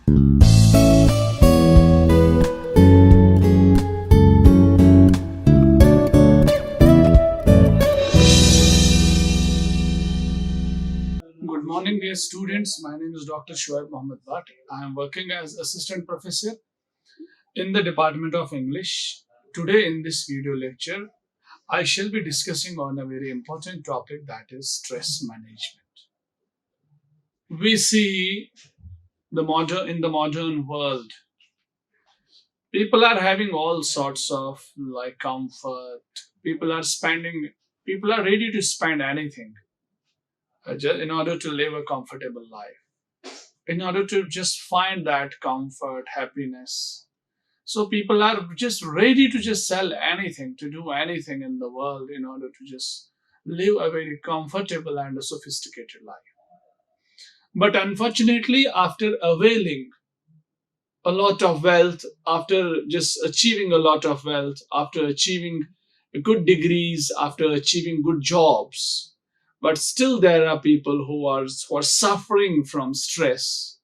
Good morning, dear students. My name is Dr. Shuaib Mohammad Bhat. I am working as Assistant Professor in the Department of English. Today, in this video lecture, I shall be discussing on a very important topic, that is stress management. We see in the modern world, people are having all sorts of comfort. People are ready to spend anything in order to live a comfortable life, in order to just find that comfort, happiness. So people are just ready to just sell anything, to do anything in the world in order to just live a very comfortable and a sophisticated life. But unfortunately, after availing a lot of wealth, after just achieving a lot of wealth, after achieving good degrees, after achieving good jobs, but still there are people who are suffering from stress,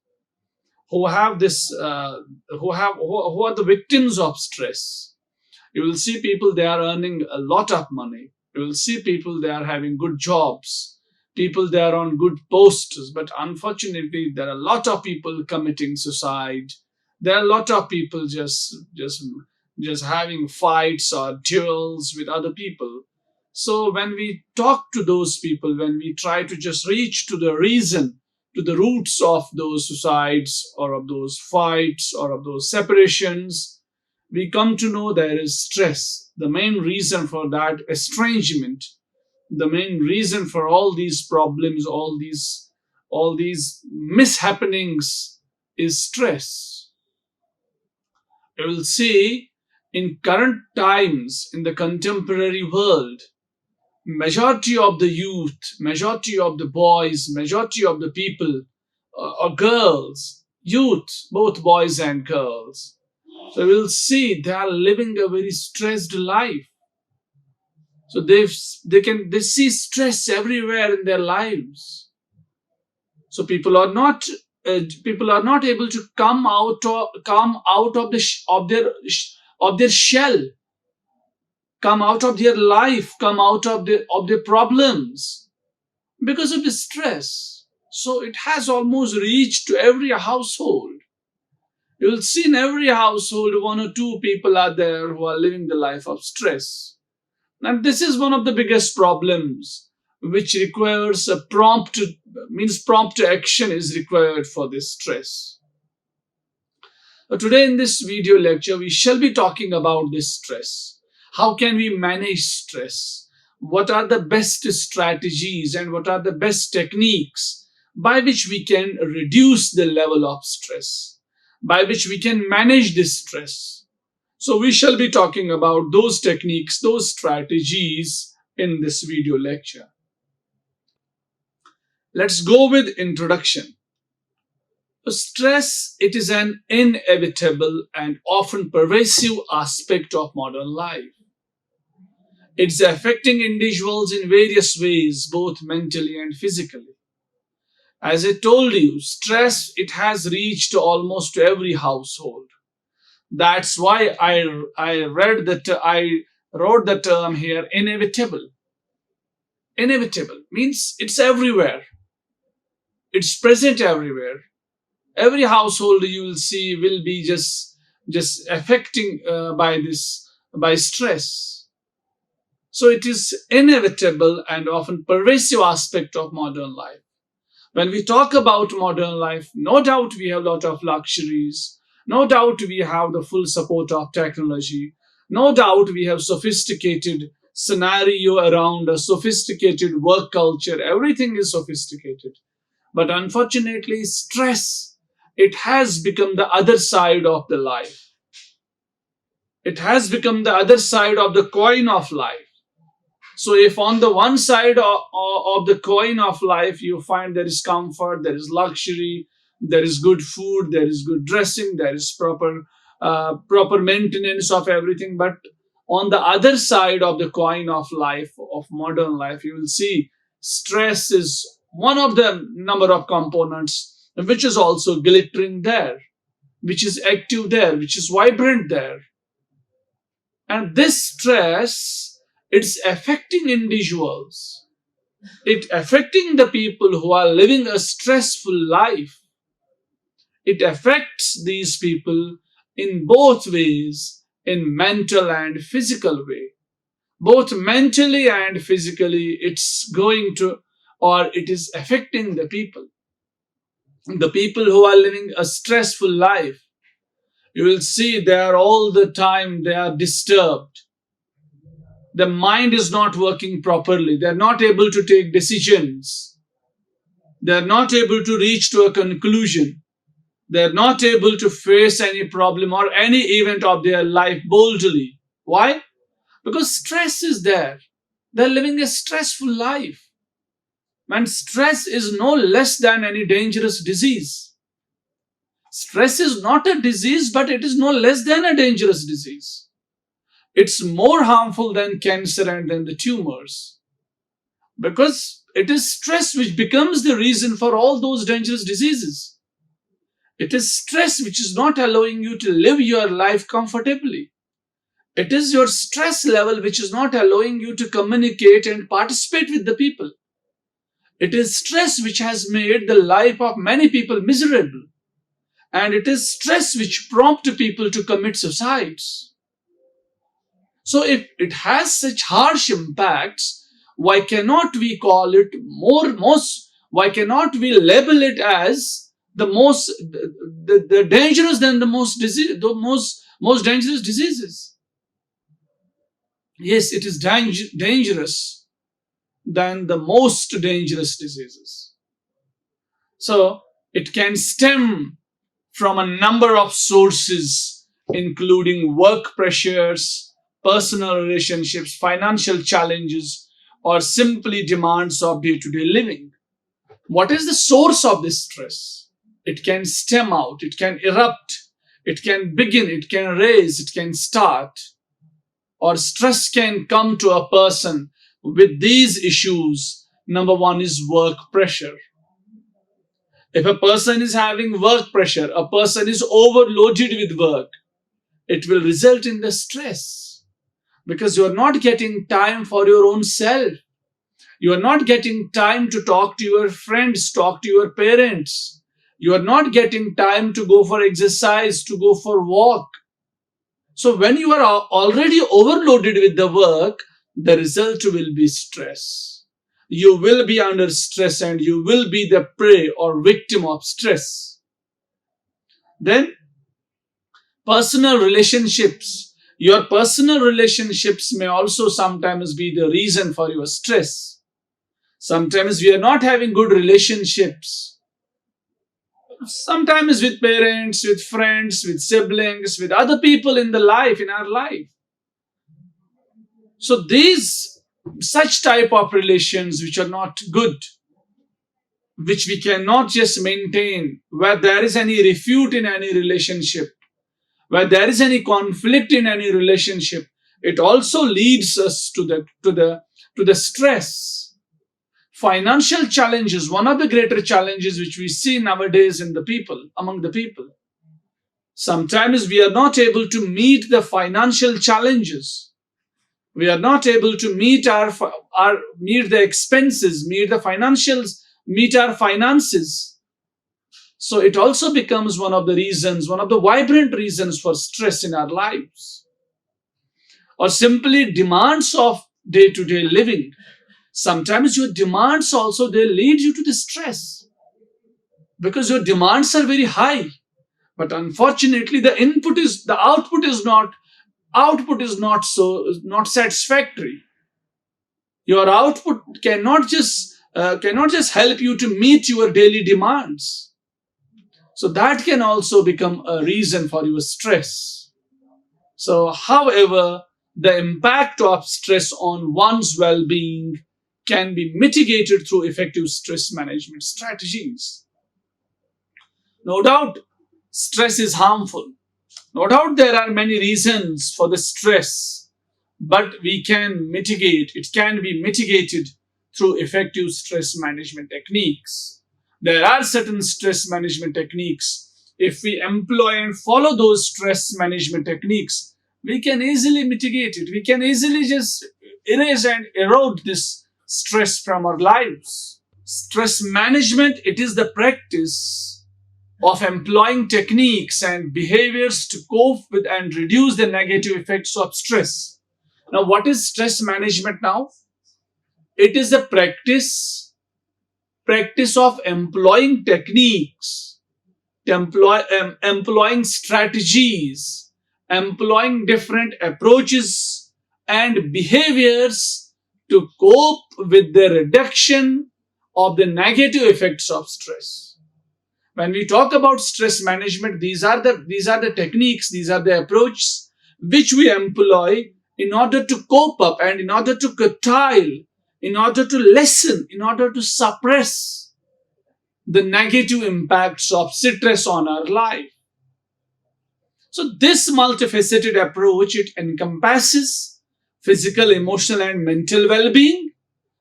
who have this who are the victims of stress. You will see people, they are earning a lot of money. You will see people, they are having good jobs, people, they are on good posts, but unfortunately there are a lot of people committing suicide. There are a lot of people just having fights or duels with other people. So when we talk to those people, when we try to just reach to the reason, to the roots of those suicides or of those fights or of those separations, we come to know there is stress. The main reason for that estrangement, the main reason for all these problems, all these mishappenings is stress. You will see in current times, in the contemporary world, majority of the youth, majority of the boys, majority of the people or girls, youth, both boys and girls. So we'll see they are living a very stressed life. So they see stress everywhere in their lives. So people are not able to come out of their shell, come out of their life, come out of their problems because of the stress. So it has almost reached to every household. You will see in every household one or two people are there who are living the life of stress. And this is one of the biggest problems which requires prompt action is required for this stress. Today in this video lecture, we shall be talking about this stress. How can we manage stress? What are the best strategies and what are the best techniques by which we can reduce the level of stress, by which we can manage this stress? So we shall be talking about those techniques, those strategies in this video lecture. Let's go with introduction. Stress, it is an inevitable and often pervasive aspect of modern life. It's affecting individuals in various ways, both mentally and physically. As I told you, stress, it has reached almost every household. That's why I wrote the term here, inevitable. Inevitable means it's everywhere. It's present everywhere. Every household you will see will be just affecting by stress. So it is inevitable and often pervasive aspect of modern life. When we talk about modern life, no doubt we have a lot of luxuries. No doubt we have the full support of technology. No doubt we have sophisticated scenario around a sophisticated work culture. Everything is sophisticated. But unfortunately, stress, it has become the other side of the life. It has become the other side of the coin of life. So if on the one side of the coin of life, you find there is comfort, there is luxury, there is good food, there is good dressing, there is proper maintenance of everything. But on the other side of the coin of life, of modern life, you will see stress is one of the number of components which is also glittering there. which is active there, which is vibrant there. And this stress, it's affecting individuals. It affecting the people who are living a stressful life. It affects these people in both ways, in mental and physical way. Both mentally and physically, it's going to, or it is affecting the people. The people who are living a stressful life, you will see they are all the time, they are disturbed. The mind is not working properly. They are not able to take decisions. They are not able to reach to a conclusion. They are not able to face any problem or any event of their life boldly. Why? Because stress is there. They're living a stressful life. And stress is no less than any dangerous disease. Stress is not a disease, but it is no less than a dangerous disease. It's more harmful than cancer and than the tumors. Because it is stress which becomes the reason for all those dangerous diseases. It is stress which is not allowing you to live your life comfortably. It is your stress level which is not allowing you to communicate and participate with the people. It is stress which has made the life of many people miserable. And it is stress which prompts people to commit suicides. So if it has such harsh impacts, why cannot we call it why cannot we label it as the dangerous than the most dangerous diseases? Yes, it is dangerous than the most dangerous diseases. So it can stem from a number of sources, including work pressures, personal relationships, financial challenges, or simply demands of day-to-day living. What is the source of this stress? It can stem out, it can erupt, it can begin, it can raise, it can start. Or stress can come to a person with these issues. Number one is work pressure. If a person is having work pressure, a person is overloaded with work, it will result in the stress. Because you are not getting time for your own self. You are not getting time to talk to your friends, talk to your parents. You are not getting time to go for exercise, to go for walk. So when you are already overloaded with the work, the result will be stress. You will be under stress and you will be the prey or victim of stress. Then, personal relationships. Your personal relationships may also sometimes be the reason for your stress. Sometimes we are not having good relationships. Sometimes with parents, with friends, with siblings, with other people in our life. So such type of relations which are not good, which we cannot just maintain, where there is any refute in any relationship, where there is any conflict in any relationship, it also leads us to the stress. Financial challenges, one of the greater challenges which we see nowadays among the people. Sometimes we are not able to meet the financial challenges. We are not able to meet the expenses, meet the financials, meet our finances. So it also becomes one of the vibrant reasons for stress in our lives. Or simply demands of day-to-day living. Sometimes your demands also, they lead you to the stress. Because your demands are very high. But unfortunately, the output is not satisfactory. Your output cannot just help you to meet your daily demands. So that can also become a reason for your stress. So, however, the impact of stress on one's well-being can be mitigated through effective stress management strategies. No doubt, stress is harmful. No doubt there are many reasons for the stress, but it can be mitigated through effective stress management techniques. There are certain stress management techniques if we employ and follow those stress management techniques, we can easily mitigate it. We can easily just erase and erode this stress from our lives. Stress management, it is the practice of employing techniques and behaviors to cope with and reduce the negative effects of stress. Now, what is stress management now? It is the practice of employing techniques, employing strategies, employing different approaches and behaviors to cope with the reduction of the negative effects of stress. When we talk about stress management, these are the techniques, these are the approaches which we employ in order to cope up and in order to curtail, in order to lessen, in order to suppress the negative impacts of stress on our life. So this multifaceted approach, it encompasses physical, emotional and mental well-being.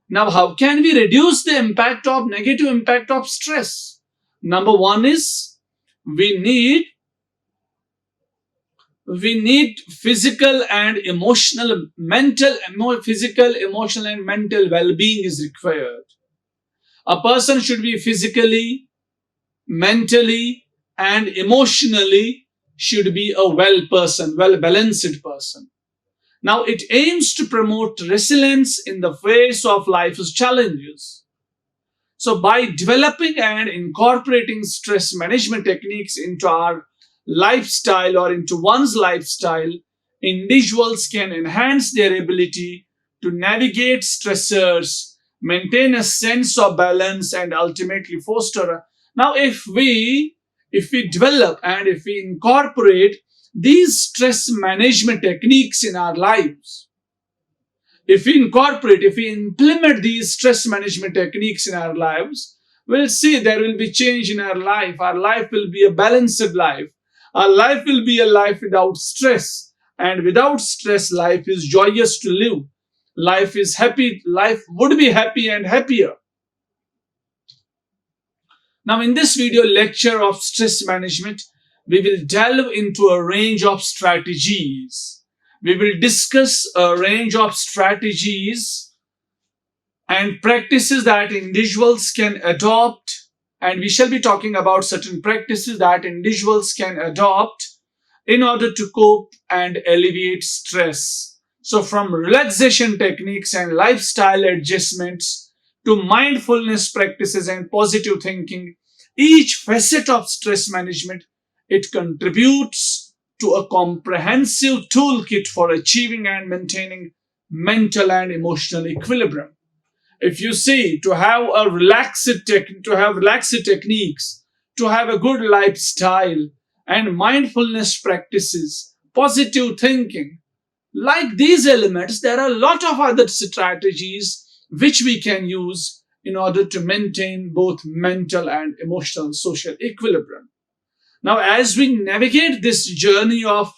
Now, how can we reduce the negative impact of stress? Number one is we need physical, emotional and mental well-being is required. A person should be physically, mentally and emotionally should be a well-balanced person. Now, it aims to promote resilience in the face of life's challenges. So, by developing and incorporating stress management techniques into our lifestyle or into one's lifestyle, individuals can enhance their ability to navigate stressors, maintain a sense of balance, and ultimately foster. Now, if we develop and if we incorporate these stress management techniques in our lives, if we implement these stress management techniques in our lives, we'll see there will be change in our life. Our life will be a balanced life. Our life will be a life without stress. And without stress, life is joyous to live. Life is happy. Life would be happy and happier. Now, in this video lecture of stress management, we will delve into a range of strategies. We will discuss a range of strategies and practices that individuals can adopt. And we shall be talking about certain practices that individuals can adopt in order to cope and alleviate stress. So from relaxation techniques and lifestyle adjustments to mindfulness practices and positive thinking, each facet of stress management, it contributes to a comprehensive toolkit for achieving and maintaining mental and emotional equilibrium. If you see, to have relaxed techniques, to have a good lifestyle and mindfulness practices, positive thinking, like these elements, there are a lot of other strategies which we can use in order to maintain both mental and emotional social equilibrium. Now, as we navigate this journey of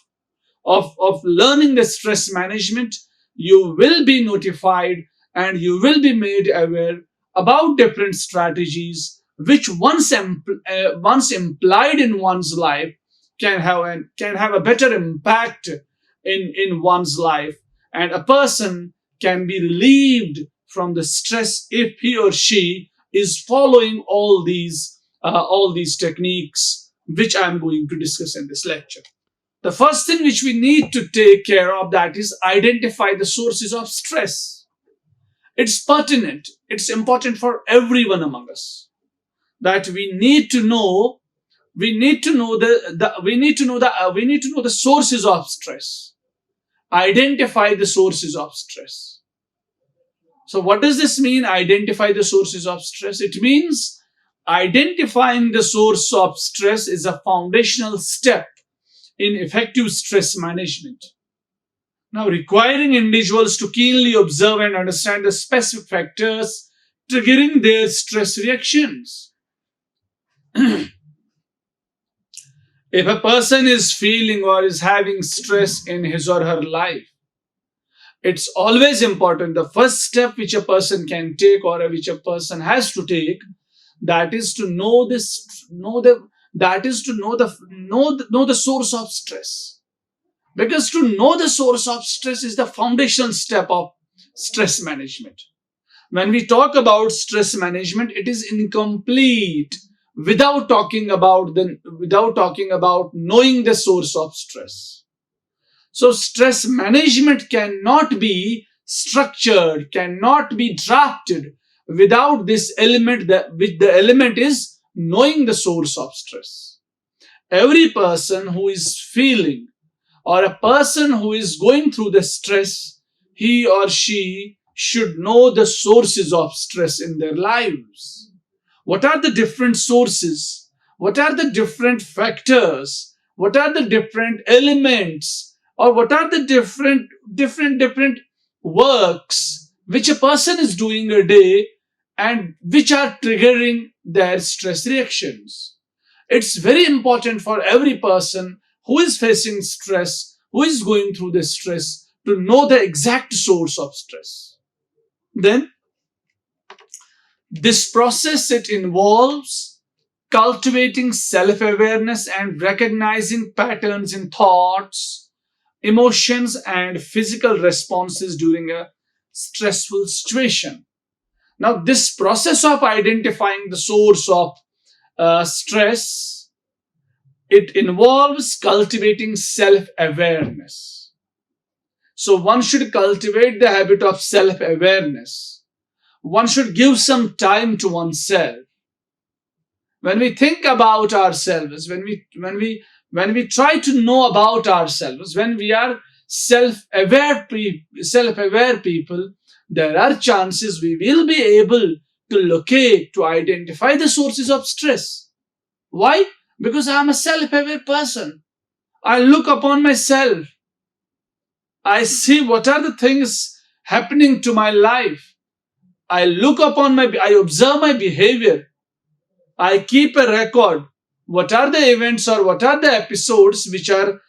learning the stress management, you will be notified and you will be made aware about different strategies which once implied in one's life can have a better impact in one's life, and a person can be relieved from the stress if he or she is following all these techniques which I am going to discuss in this lecture. The first thing which we need to take care of, that is identify the sources of stress. It's pertinent, it's important for everyone among us that we need to know the sources of stress. Identify the sources of stress. So what does this mean, identify the sources of stress? It means identifying the source of stress is a foundational step in effective stress management. Now, requiring individuals to keenly observe and understand the specific factors triggering their stress reactions. If a person is feeling or is having stress in his or her life, it's always important, the first step which a person can take or which a person has to take, that is to know that is to know the source of stress. Because to know the source of stress is the foundational step of stress management. When we talk about stress management, it is incomplete without talking about knowing the source of stress. So stress management cannot be structured, cannot be drafted without this element, which the element is knowing the source of stress. Every person who is feeling, or a person who is going through the stress, he or she should know the sources of stress in their lives. What are the different sources? What are the different factors? What are the different elements? Or what are the different works which a person is doing a day and which are triggering their stress reactions? It's very important for every person who is facing stress, who is going through the stress, to know the exact source of stress. Then, this process, it involves cultivating self-awareness and recognizing patterns in thoughts, emotions, and physical responses during a stressful situation. Now, this process of identifying the source of stress, it involves cultivating self-awareness. So one should cultivate the habit of self-awareness. One should give some time to oneself. When we think about ourselves, when we try to know about ourselves, when we are self-aware people, there are chances we will be able to locate, to identify the sources of stress. Why? Because I am a self-aware person. I look upon myself. I see what are the things happening to my life. I observe my behavior. I keep a record. What are the events or what are the episodes which are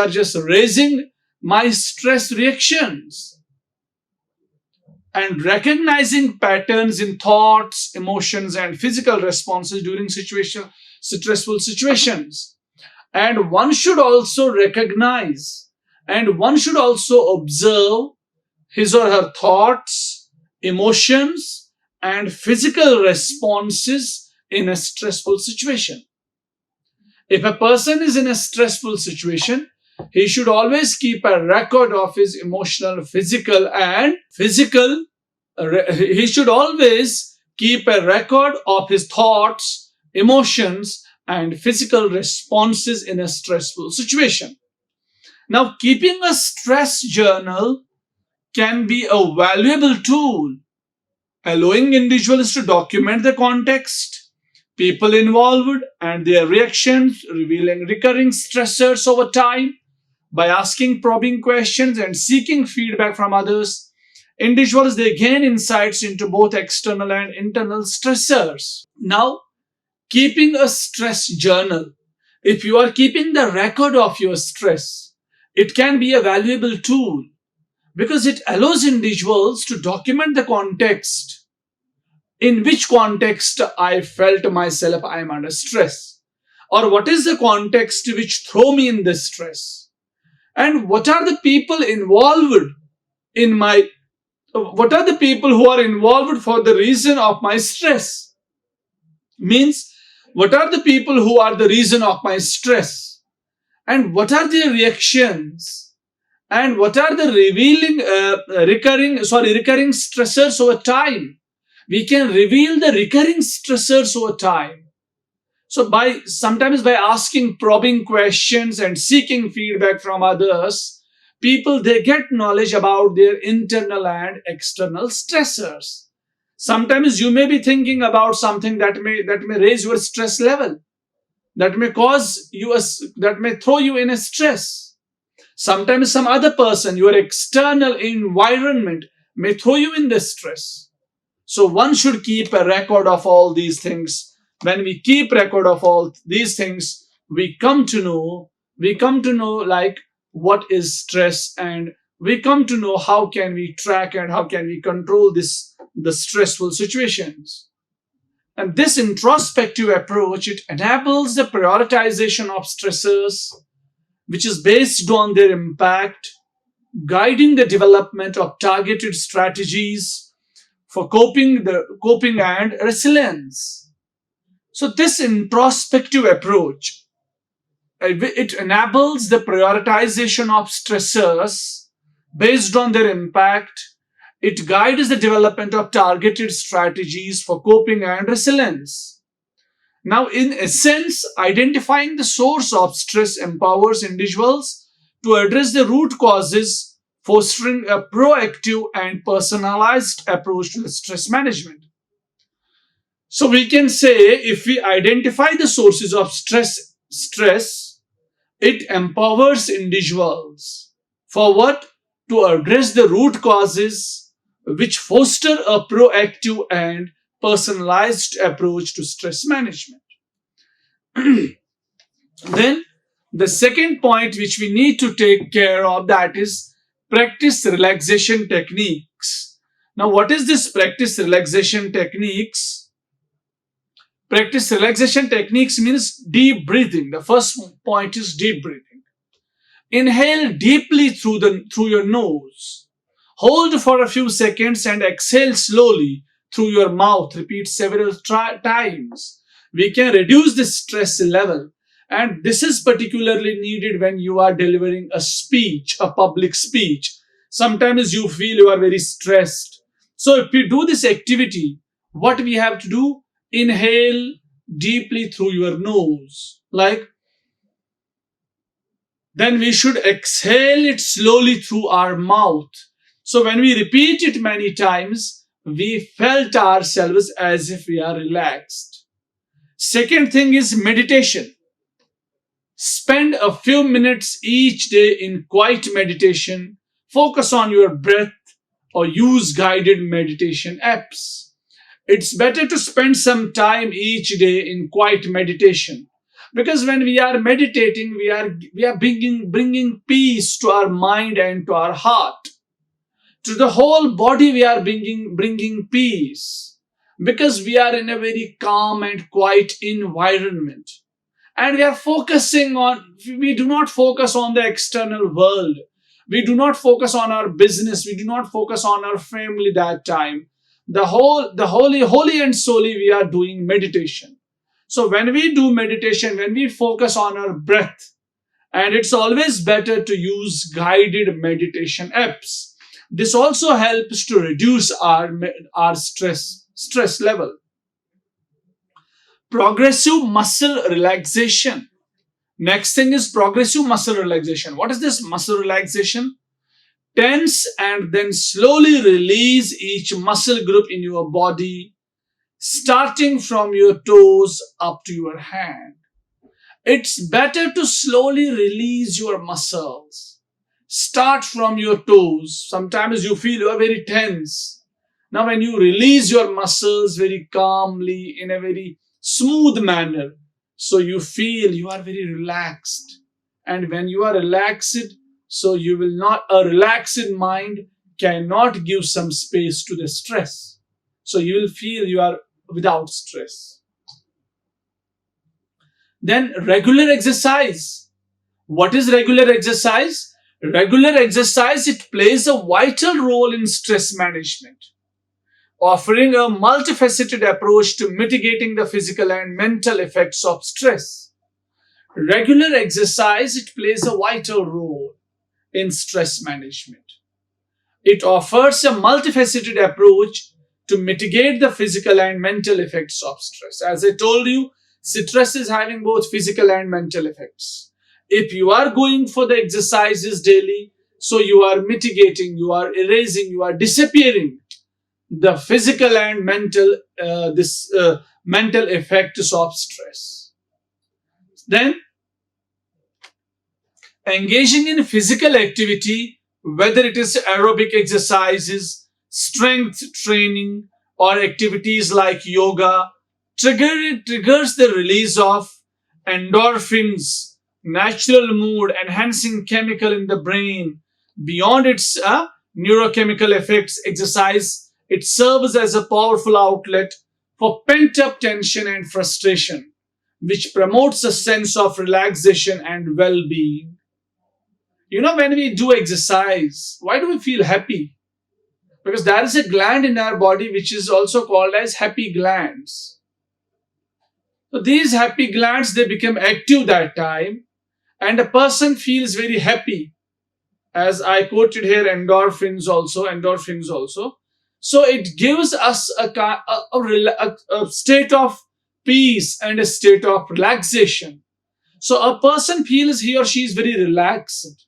just raising my stress reactions? And recognizing patterns in thoughts, emotions, and physical responses during stressful situations. And one should also recognize and one should also observe his or her thoughts, emotions, and physical responses in a stressful situation. If a person is in a stressful situation, he should always keep a record of his emotional, he should always keep a record of his thoughts, emotions, and physical responses in a stressful situation. Now, keeping a stress journal can be a valuable tool, allowing individuals to document the context, people involved, and their reactions, revealing recurring stressors over time. By asking probing questions and seeking feedback from others, individuals, they gain insights into both external and internal stressors. Now, keeping a stress journal. If you are keeping the record of your stress, it can be a valuable tool because it allows individuals to document the context. In which context I felt myself I am under stress? Or what is the context which throw me in this stress? And what are the people involved what are the people who are involved for the reason of my stress? Means, what are the people who are the reason of my stress? And what are their reactions? And what are the recurring stressors over time? We can reveal the recurring stressors over time. So sometimes by asking probing questions and seeking feedback from others, people, they get knowledge about their internal and external stressors. Sometimes you may be thinking about something that may raise your stress level, that may throw you in a stress. Sometimes some other person, your external environment, may throw you in the stress. So one should keep a record of all these things. When we keep record of all these things, we come to know like what is stress, and we come to know how can we track and how can we control the stressful situations. And this introspective approach, it enables the prioritization of stressors, which is based on their impact, guiding the development of targeted strategies for coping and resilience. So this introspective approach, it enables the prioritization of stressors based on their impact. It guides the development of targeted strategies for coping and resilience. Now, in essence, identifying the source of stress empowers individuals to address the root causes, fostering a proactive and personalized approach to the stress management. So we can say, if we identify the sources of stress, it empowers individuals for what? To address the root causes, which foster a proactive and personalized approach to stress management. Then the second point which we need to take care of, that is practice relaxation techniques. Now, what is this practice relaxation techniques? Practice relaxation techniques means deep breathing. The first point is deep breathing. Inhale deeply through your nose. Hold for a few seconds and exhale slowly through your mouth. Repeat several times. We can reduce the stress level, and this is particularly needed when you are delivering a speech, a public speech. Sometimes you feel you are very stressed. So if we do this activity, what we have to do? Inhale deeply through your nose, then we should exhale it slowly through our mouth. So when we repeat it many times, we felt ourselves as if we are relaxed. Second thing is meditation. Spend a few minutes each day in quiet meditation. Focus on your breath or use guided meditation apps. It's better to spend some time each day in quiet meditation, because when we are meditating, we are bringing peace to our mind and to our heart. To the whole body, we are bringing peace, because we are in a very calm and quiet environment. And we do not focus on the external world. We do not focus on our business. We do not focus on our family that time. The holy and solely we are doing meditation. So when we do meditation, when we focus on our breath, and it's always better to use guided meditation apps. This also helps to reduce our stress level. Progressive muscle relaxation. Next thing is progressive muscle relaxation. What is this muscle relaxation? Tense and then slowly release each muscle group in your body, starting from your toes up to your hand. It's better to slowly release your muscles. Start from your toes. Sometimes you feel you are very tense. Now when you release your muscles very calmly in a very smooth manner, so you feel you are very relaxed. And when you are relaxed, so you will not, a relaxed mind cannot give some space to the stress. So you will feel you are without stress. Then regular exercise. What is regular exercise? Regular exercise, it plays a vital role in stress management, offering a multifaceted approach to mitigating the physical and mental effects of stress. Regular exercise, it plays a vital role in stress management. It offers a multifaceted approach to mitigate the physical and mental effects of stress. As I told you, stress is having both physical and mental effects. If you are going for the exercises daily, so you are mitigating, you are erasing, you are disappearing the physical and mental mental effects of stress. Then, engaging in physical activity, whether it is aerobic exercises, strength training, or activities like yoga, triggers the release of endorphins, natural mood enhancing chemical in the brain. Beyond its neurochemical effects, exercise, it serves as a powerful outlet for pent up tension and frustration, which promotes a sense of relaxation and well being. When we do exercise, why do we feel happy? Because there is a gland in our body which is also called as happy glands. So these happy glands, they become active that time, and a person feels very happy. As I quoted here, endorphins also. So it gives us a state of peace and a state of relaxation. So a person feels he or she is very relaxed.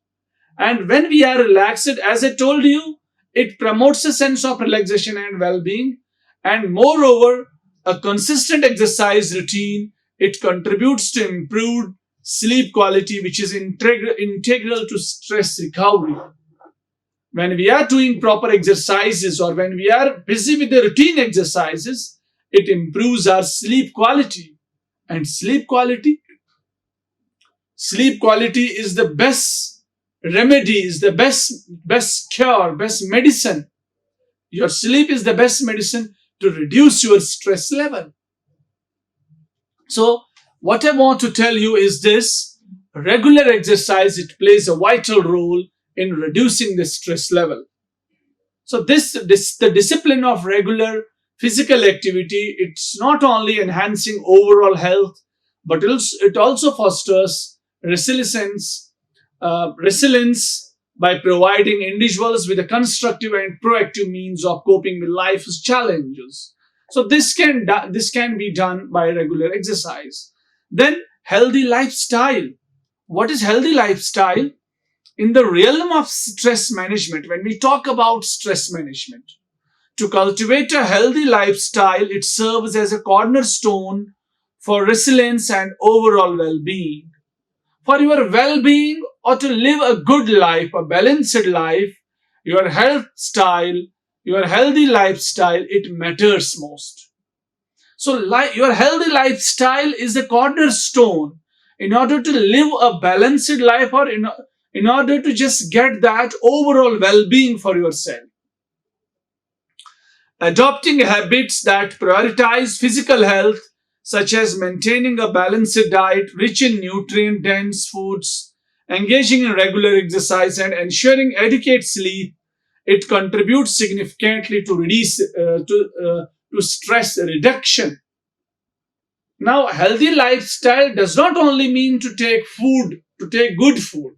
And when we are relaxed, as I told you, it promotes a sense of relaxation and well being. And moreover, a consistent exercise routine, it contributes to improved sleep quality, which is integral to stress recovery. When we are doing proper exercises or when we are busy with the routine exercises, it improves our sleep quality. And sleep quality is the best remedy, is the best cure, best medicine. Your sleep is the best medicine to reduce your stress level. So what I want to tell you is this: regular exercise, it plays a vital role in reducing the stress level. So the discipline of regular physical activity, it's not only enhancing overall health, but it also fosters resilience by providing individuals with a constructive and proactive means of coping with life's challenges. So this can be done by regular exercise. Then healthy lifestyle. What is healthy lifestyle? In the realm of stress management, when we talk about stress management, to cultivate a healthy lifestyle, it serves as a cornerstone for resilience and overall well-being. For your well-being or to live a good life, a balanced life, your health style, your healthy lifestyle, it matters most. So your healthy lifestyle is the cornerstone in order to live a balanced life, or in order to just get that overall well-being for yourself. Adopting habits that prioritize physical health, such as maintaining a balanced diet rich in nutrient dense foods, engaging in regular exercise, and ensuring adequate sleep, it contributes significantly to stress reduction. Now, healthy lifestyle does not only mean to take good food.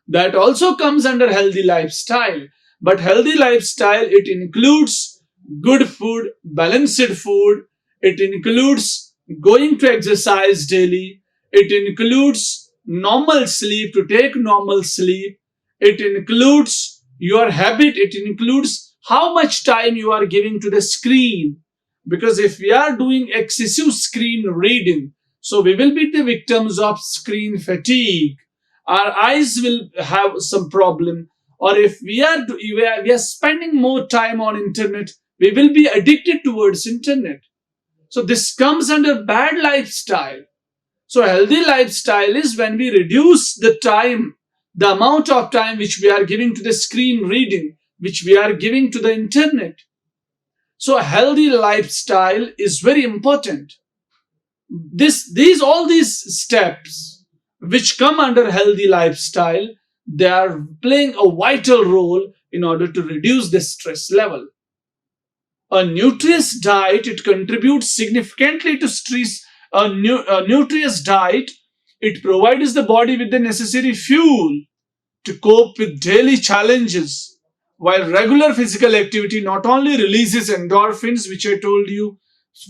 That also comes under healthy lifestyle. But healthy lifestyle, it includes good food, balanced food. It includes going to exercise daily. It includes normal sleep, to take normal sleep. It includes your habit. It includes how much time you are giving to the screen. Because if we are doing excessive screen reading, so we will be the victims of screen fatigue. Our eyes will have some problem. Or if we are spending more time on internet, we will be addicted towards internet. So this comes under bad lifestyle. So healthy lifestyle is when we reduce the amount of time which we are giving to the screen reading, which we are giving to the internet. So a healthy lifestyle is very important. All these steps which come under healthy lifestyle, they are playing a vital role in order to reduce the stress level. A nutritious diet, it contributes significantly to stress. A nutritious diet, it provides the body with the necessary fuel to cope with daily challenges. While regular physical activity not only releases endorphins, which I told you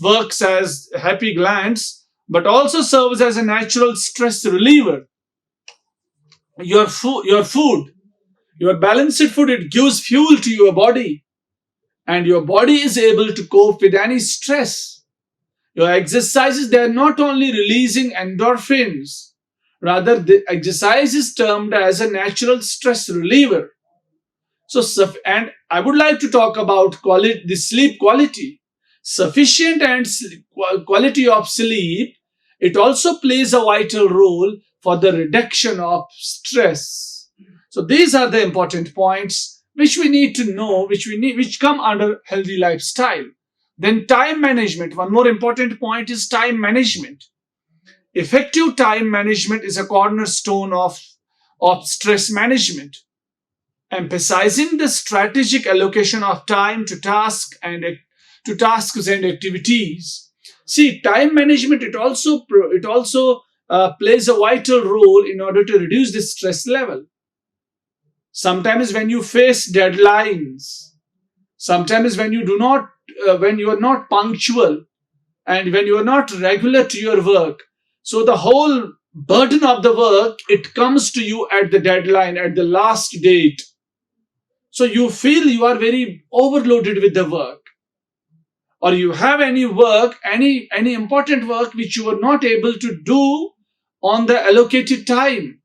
works as happy glands, but also serves as a natural stress reliever. Your balanced food, it gives fuel to your body, and your body is able to cope with any stress. Your exercises, they are not only releasing endorphins, rather the exercise is termed as a natural stress reliever. And I would like to talk about the sleep quality. Sufficient and quality of sleep, it also plays a vital role for the reduction of stress. So these are the important points which we need to know, which come under healthy lifestyle. Then time management. One more important point is time management. Effective time management is a cornerstone of stress management, emphasizing the strategic allocation of time to tasks and activities. See, time management, it also plays a vital role in order to reduce the stress level. Sometimes when you face deadlines, sometimes when you are not punctual, and when you are not regular to your work, so the whole burden of the work, it comes to you at the deadline, at the last date. So you feel you are very overloaded with the work, or you have any work, any important work which you were not able to do on the allocated time.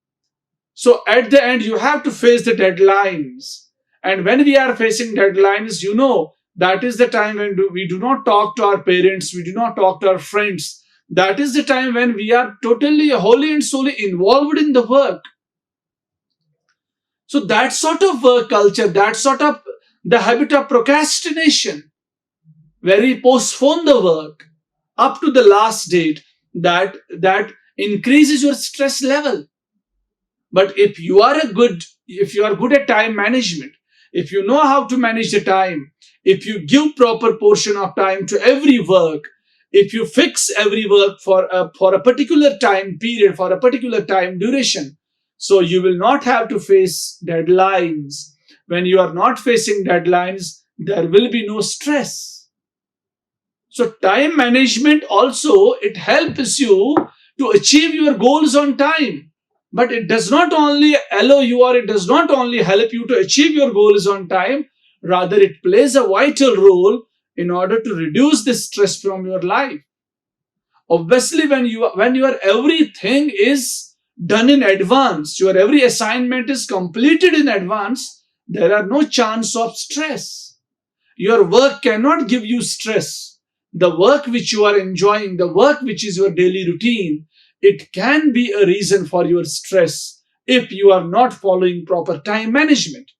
So at the end, you have to face the deadlines. And when we are facing deadlines, that is the time when we do not talk to our parents, we do not talk to our friends. That is the time when we are totally, wholly and solely involved in the work. So that sort of work culture, that sort of the habit of procrastination, where we postpone the work up to the last date, that increases your stress level. But if you are good at time management, if you know how to manage the time, if you give proper portion of time to every work, if you fix every work for a particular time period, for a particular time duration, so you will not have to face deadlines. When you are not facing deadlines, there will be no stress. So time management also, it helps you to achieve your goals on time. But it does not only allow you, or it does not only help you to achieve your goals on time, rather it plays a vital role in order to reduce the stress from your life. Obviously, when your everything is done in advance, your every assignment is completed in advance, there are no chance of stress. Your work cannot give you stress. The work which you are enjoying, the work which is your daily routine, it can be a reason for your stress if you are not following proper time management.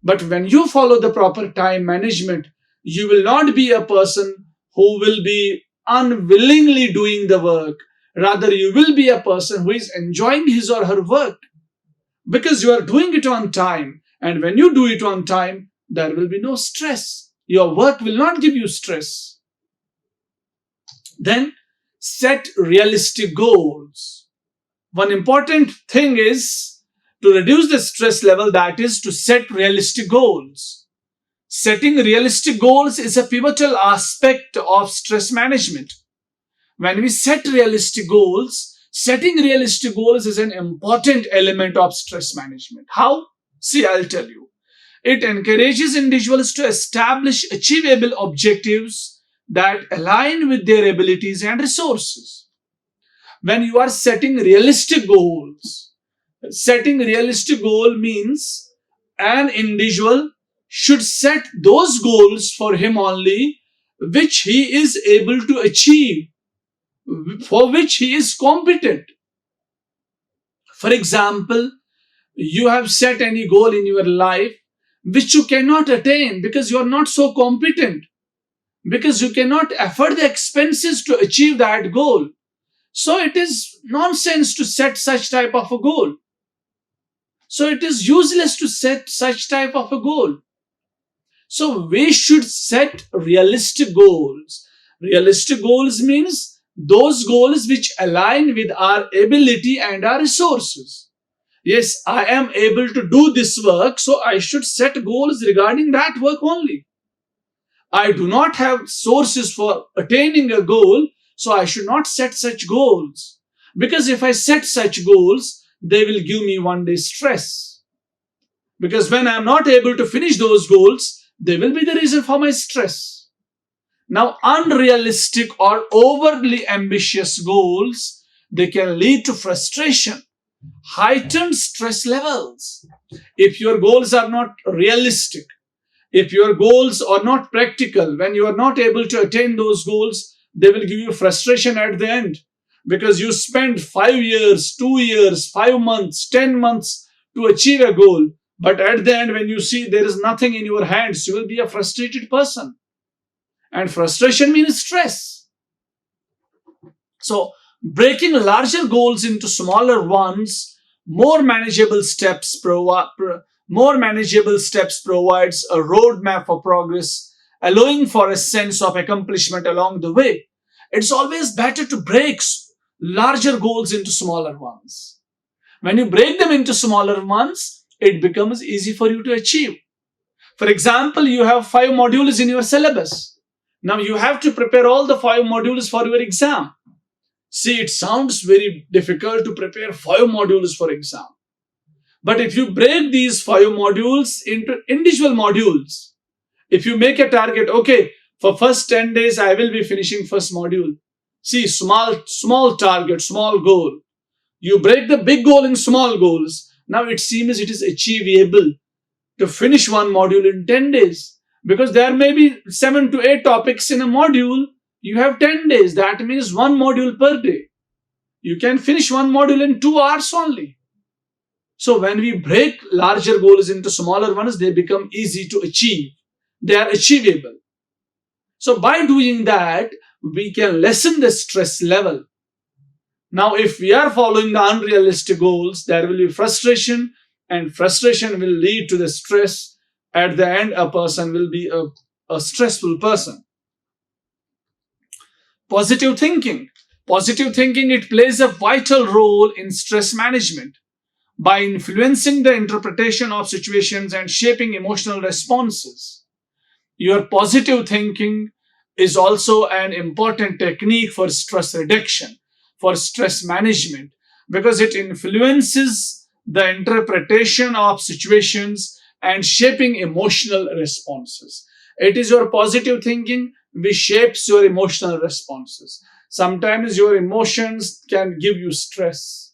But when you follow the proper time management, you will not be a person who will be unwillingly doing the work. Rather, you will be a person who is enjoying his or her work because you are doing it on time. And when you do it on time, there will be no stress. Your work will not give you stress. Then, set realistic goals. One important thing is to reduce the stress level, that is to set realistic goals. Setting realistic goals is a pivotal aspect of stress management. When we set realistic goals, setting realistic goals is an important element of stress management. How? See, I'll tell you. It encourages individuals to establish achievable objectives that align with their abilities and resources. When you are setting realistic goals, setting realistic goal means an individual should set those goals for him only which he is able to achieve, for which he is competent. For example, you have set any goal in your life which you cannot attain because you are not so competent, because you cannot afford the expenses to achieve that goal. So it is nonsense to set such type of a goal. So it is useless to set such type of a goal. So we should set realistic goals. Realistic goals means those goals which align with our ability and our resources. Yes, I am able to do this work, so I should set goals regarding that work only. I do not have sources for attaining a goal, so I should not set such goals. Because if I set such goals, they will give me one day stress. Because when I am not able to finish those goals, they will be the reason for my stress. Now, unrealistic or overly ambitious goals, they can lead to frustration, heightened stress levels. If your goals are not realistic, if your goals are not practical, when you are not able to attain those goals, they will give you frustration at the end. Because you spend 5 years, 2 years, 5 months, 10 months to achieve a goal. But at the end, when you see there is nothing in your hands, you will be a frustrated person. and frustration means stress. So breaking larger goals into smaller ones, more manageable steps more manageable steps provides a roadmap for progress, allowing for a sense of accomplishment along the way. It's always better to break larger goals into smaller ones. When you break them into smaller ones, it becomes easy for you to achieve. For example, you have 5 modules in your syllabus. Now you have to prepare all the 5 modules for your exam. See, it sounds very difficult to prepare 5 modules for exam. But if you break these 5 modules into individual modules, if you make a target, okay, for first 10 days, I will be finishing first module. See, small target, small goal. You break the big goal in small goals. Now it seems it is achievable to finish one module in 10 days. Because there may be 7 to 8 topics in a module. You have 10 days. That means one module per day. You can finish one module in 2 hours only. So when we break larger goals into smaller ones, they become easy to achieve. They are achievable. So by doing that, we can lessen the stress level. Now, if we are following the unrealistic goals, there will be frustration, and frustration will lead to the stress. At the end, a person will be a stressful person. Positive thinking. Positive thinking, it plays a vital role in stress management by influencing the interpretation of situations and shaping emotional responses. Your positive thinking is also an important technique for stress reduction, for stress management, because it influences the interpretation of situations and shaping emotional responses. It is your positive thinking which shapes your emotional responses. Sometimes your emotions can give you stress.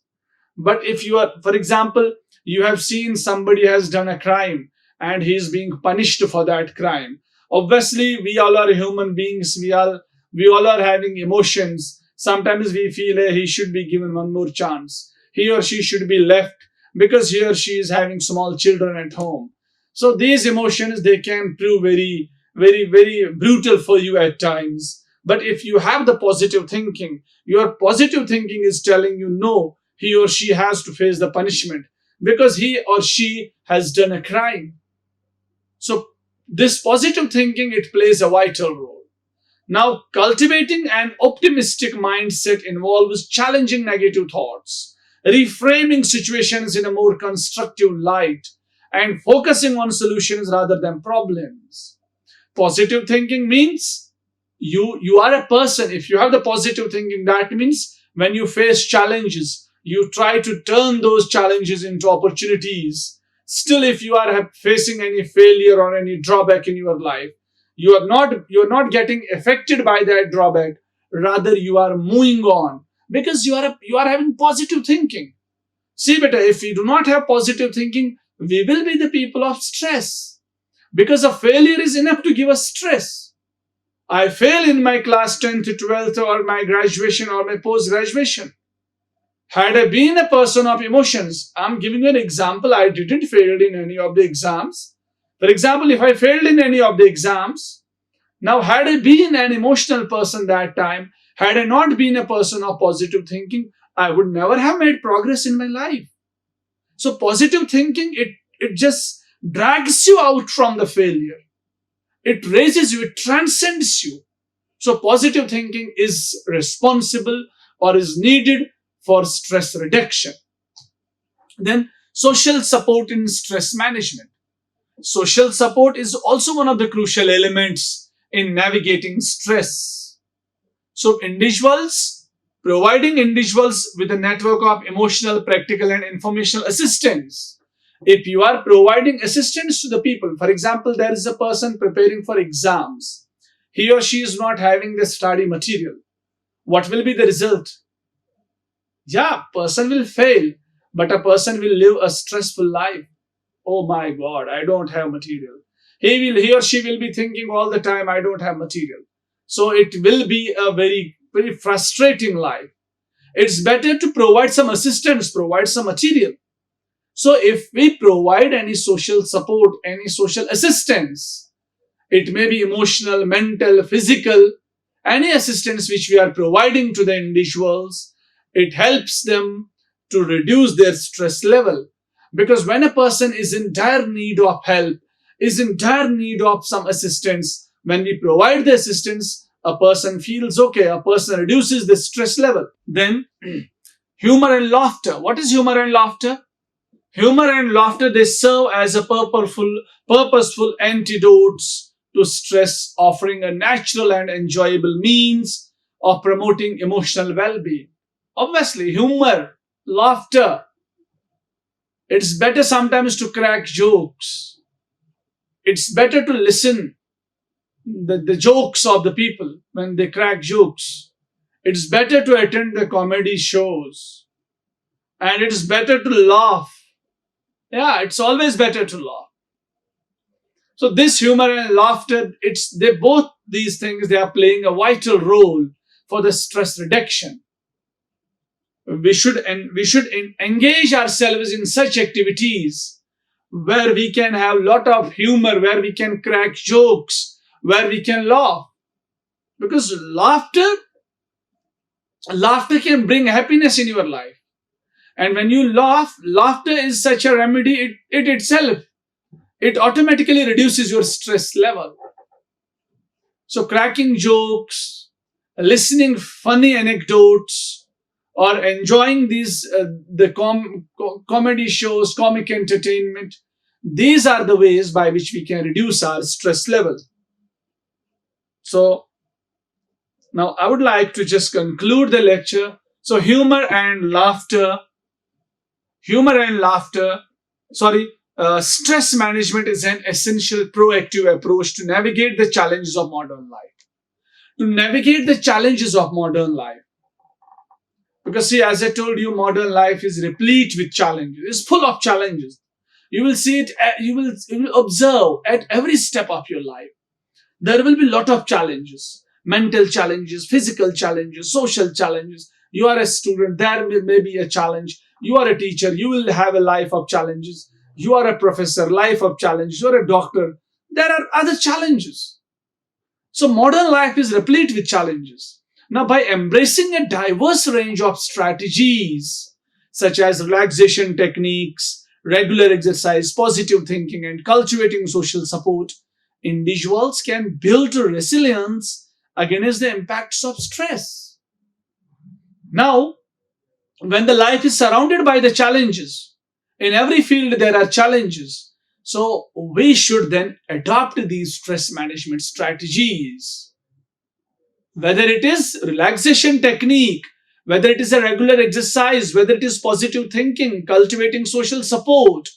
But if you are, for example, you have seen somebody has done a crime and he is being punished for that crime. Obviously, we all are human beings. We all are having emotions. Sometimes we feel he should be given one more chance. He or she should be left because he or she is having small children at home. So these emotions, they can prove very, very, very brutal for you at times. But if you have the positive thinking, your positive thinking is telling you no, he or she has to face the punishment because he or she has done a crime. So this positive thinking, it plays a vital role. Now, cultivating an optimistic mindset involves challenging negative thoughts, reframing situations in a more constructive light, and focusing on solutions rather than problems. Positive thinking means you are a person. If you have the positive thinking, that means when you face challenges, you try to turn those challenges into opportunities. Still, if you are facing any failure or any drawback in your life, you're not getting affected by that drawback. Rather, you are moving on because you are having positive thinking. See, better, if we do not have positive thinking, we will be the people of stress because a failure is enough to give us stress. I fail in my class 10th to 12th or my graduation or my post-graduation. Had I been a person of emotions, I'm giving you an example, I didn't fail in any of the exams. For example, if I failed in any of the exams, now had I been an emotional person that time, had I not been a person of positive thinking, I would never have made progress in my life. So positive thinking, it just drags you out from the failure. It raises you, it transcends you. So positive thinking is responsible or is needed for stress reduction. Then social support in stress management. Social support is also one of the crucial elements in navigating stress. So providing individuals with a network of emotional, practical and informational assistance. If you are providing assistance to the people, for example, there is a person preparing for exams. He or she is not having the study material. What will be the result? Yeah, person will fail, but a person will live a stressful life. Oh my God, I don't have material. He or she will be thinking all the time, I don't have material. So it will be a very, very frustrating life. It's better to provide some assistance, provide some material. So if we provide any social support, any social assistance, It may be emotional, mental, physical, any assistance which we are providing to the individuals. It helps them to reduce their stress level. Because when a person is in dire need of help, is in dire need of some assistance, when we provide the assistance, a person feels okay, a person reduces the stress level. Then, humor and laughter. What is humor and laughter? Humor and laughter, they serve as a purposeful antidotes to stress, offering a natural and enjoyable means of promoting emotional well-being. Obviously, humor, laughter. It's better sometimes to crack jokes. It's better to listen the jokes of the people when they crack jokes. It's better to attend the comedy shows. And it's better to laugh. Yeah, it's always better to laugh. So this humor and laughter, these things, they are playing a vital role for the stress reduction. We should engage ourselves in such activities where we can have a lot of humor, where we can crack jokes, where we can laugh. Because laughter can bring happiness in your life. And when you laugh, laughter is such a remedy, it itself, it automatically reduces your stress level. So cracking jokes, listening funny anecdotes, or enjoying comedy shows, comic entertainment, these are the ways by which we can reduce our stress level. So now I would like to just conclude the lecture. So stress management is an essential proactive approach to navigate the challenges of modern life. Because see, as I told you, modern life is replete with challenges. It's full of challenges. You will see it, you will observe at every step of your life. There will be a lot of challenges. Mental challenges, physical challenges, social challenges. You are a student, there may be a challenge. You are a teacher, you will have a life of challenges. You are a professor, life of challenges. You are a doctor, there are other challenges. So modern life is replete with challenges. Now, by embracing a diverse range of strategies, such as relaxation techniques, regular exercise, positive thinking, and cultivating social support, individuals can build resilience against the impacts of stress. Now, when the life is surrounded by the challenges, in every field there are challenges. So we should then adopt these stress management strategies. Whether it is relaxation technique, whether it is a regular exercise, whether it is positive thinking, cultivating social support.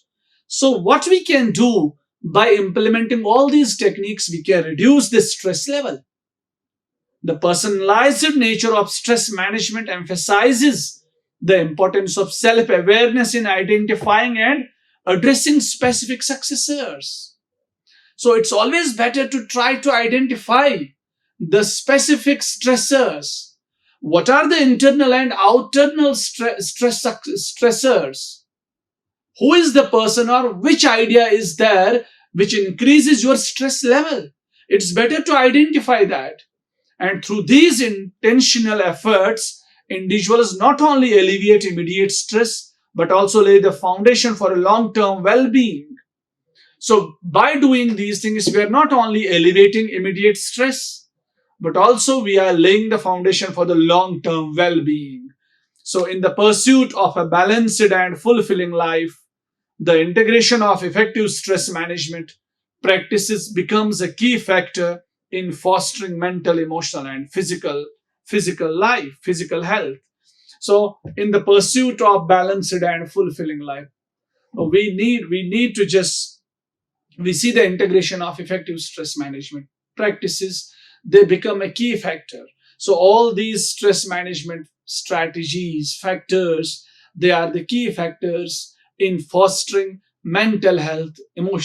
So what we can do by implementing all these techniques, we can reduce the stress level. The personalized nature of stress management emphasizes the importance of self-awareness in identifying and addressing specific stressors. So it's always better to try to identify the specific stressors. What are the internal and external stressors? Who is the person or which idea is there which increases your stress level? It's better to identify that. And through these intentional efforts, individuals not only alleviate immediate stress, but also lay the foundation for a long-term well-being. So by doing these things, we are not only alleviating immediate stress, but also we are laying the foundation for the long-term well-being. So in the pursuit of a balanced and fulfilling life, the integration of effective stress management practices becomes a key factor in fostering mental, emotional, and physical health. So in the pursuit of balanced and fulfilling life, we see the integration of effective stress management practices, they become a key factor. So all these stress management strategies, factors, they are the key factors in fostering mental health,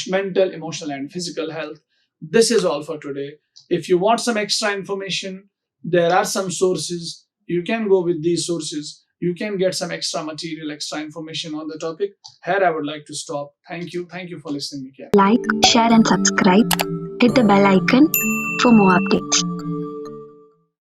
mental, emotional, and physical health. This is all for today. If you want some extra information, there are some sources. You can go with these sources. You can get some extra material, extra information on the topic. Here I would like to stop. Thank you. Thank you for listening, Mikhail. Like, share, and subscribe. hit the bell icon for more updates.